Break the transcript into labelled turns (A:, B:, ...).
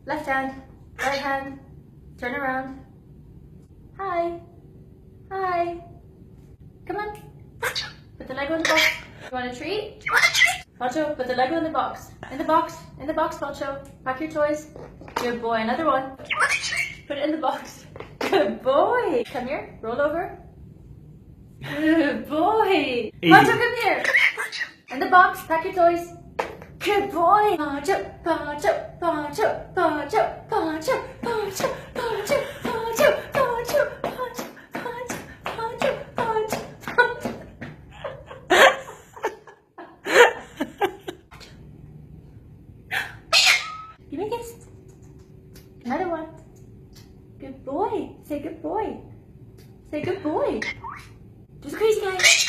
A: Left hand, right hand, turn around. Hi, hi. Come on. Put the Lego in the box. You want a treat? Poncho, put the Lego in the box. In the box, Poncho. Pack your toys. Good boy, another one. Put it in the box. Good boy. Come here, roll over. Good boy. Poncho, come here. In the box, pack your toys. Good boy. Poncho, Poncho, Poncho, Poncho, Poncho, Poncho, Poncho, Poncho, Poncho, Poncho, Poncho, Poncho, Poncho, Poncho. You make it. Another one. Good boy. Say good boy. Say good boy. Just a crazy guy.